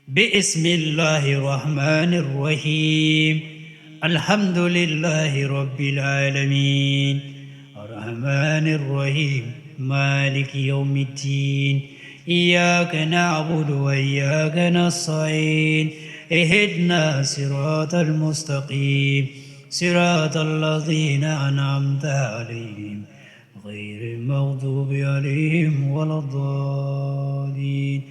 بسم الله الرحمن الرحيم. الحمد لله رب العالمين الرحمن الرحيم مالك يوم الدين. إياك نعبد وإياك نستعين. اهدنا صراط المستقيم صراط الذين أنعمت عليهم غير المغضوب عليهم ولا الضالين.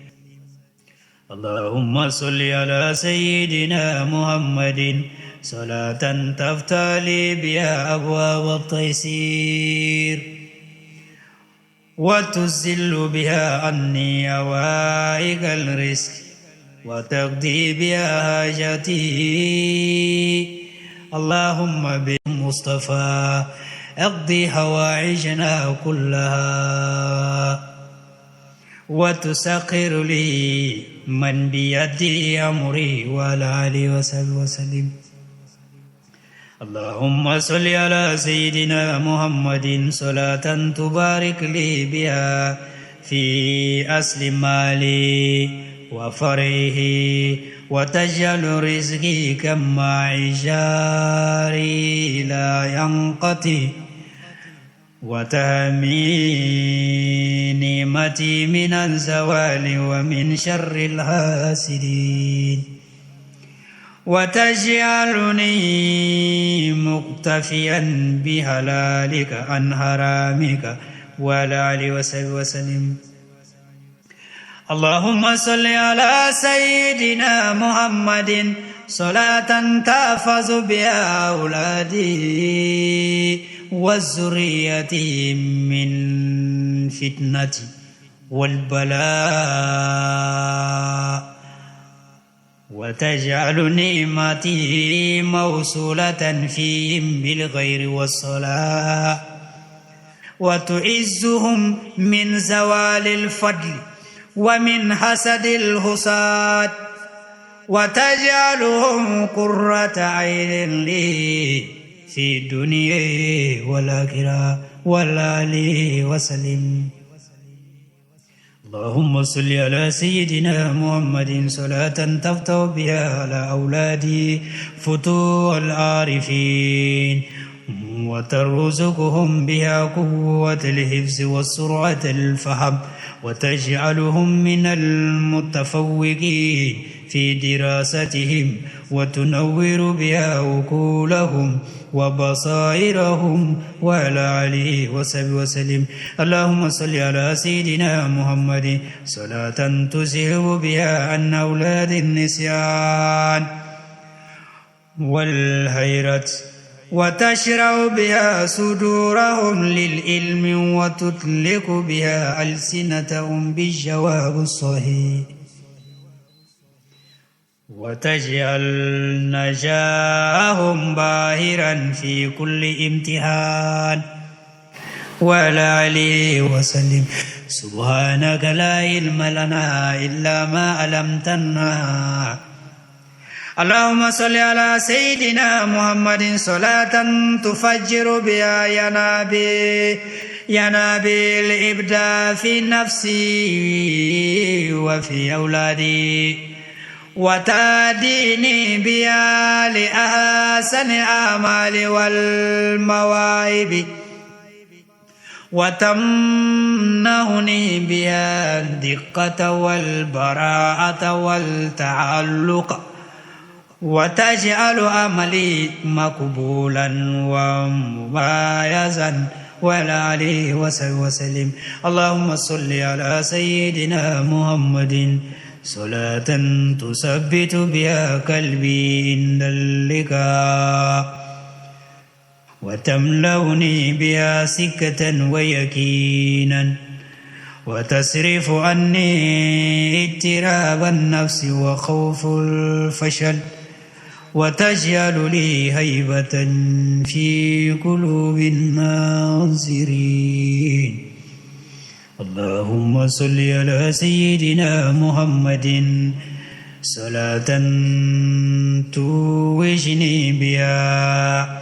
اللهم صل على سيدنا محمد صلاة تفتح لي بها أبواب التيسير وتزل بها عني عوائق الرزق وتقضي بها حاجتي. اللهم بالمصطفى اقضي حوائجنا كلها وتسخر لي من بيدي أمري وعلى آله وصحبه وسلم. اللهم صل على سيدنا محمد صلاة تبارك لي بها في أصل مالي وفرعه وتجعل رزقي كما جاري لا ينقطع وتهمي نعمتي من الزوال ومن شر الحاسدين وتجعلني مقتفيا بحلالك عن حرامك وعلى آله وصحبه وسلم. اللهم صل على سيدنا محمد صلاة تحفظ بها أولادي والذرية من فتنة والبلاء وتجعل نعمتي موصولة فيهم بالخير والصلاة وتعزهم من زوال الفضل ومن حسد الحساد وتجعلهم قرة عين لي في الدنيا والآخرة وعلى آله وسلم. اللهم صل على سيدنا محمد صلاة تفتح بها على أولادي فتوح العارفين وترزقهم بها قوة الحفظ وسرعة الفهم وتجعلهم من المتفوقين في دراستهم وتنور بها عقولهم وبصائرهم وعلى آله وصحبه وسلم. اللهم صل على سيدنا محمد صلاة تزهب بها عن أولاد النسيان والحيرة وتشرع بها صدورهم للعلم وتطلق بها ألسنتهم بالجواب الصحيح وتجعل نجاحهم باهرا في كل امتحان وعلى آله وسلم. سبحانك لا علم لنا إلا ما علمتنا. اللهم صل على سيدنا محمد صلاة تفجر بها ينابيع الإبداع في نفسي وفي أولادي وتهديني بها لأحسن الأعمال والمواهب وتمنحني بها الدقة والبراءة والتعلق وتجعل عملي مقبولا ومميزا وعلى آله وصحبه وسلم. اللهم صل على سيدنا محمد صلاة تثبت بها قلبي عند اللقاء وتملأني بها سكة ويقينا وتصرف عني اضطراب النفس وخوف الفشل وتجعل لي هيبة في قلوب الناظرين. اللهم صل على سيدنا محمد صلاة توجني بها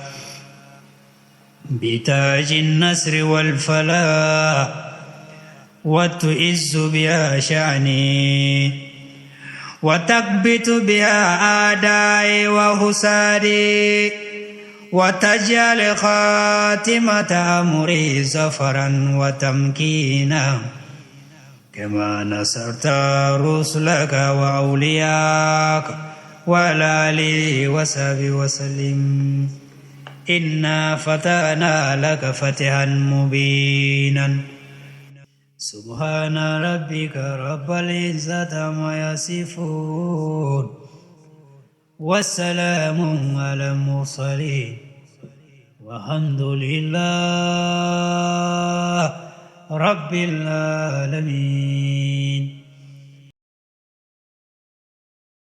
بتاج النصر والفلاح وتعز بها شأني وتكبت بها أعدائي وحسادي وتجعل خاتمة أمري زفرا وتمكينا كما نصرت رسلك وأولياك وعلى آله وصحبه وسلم. إنا فتحنا لك فتحا مبينا. سبحان ربك رب العزة عما يصفون والسلام على المرسلين والحمد لله رب العالمين.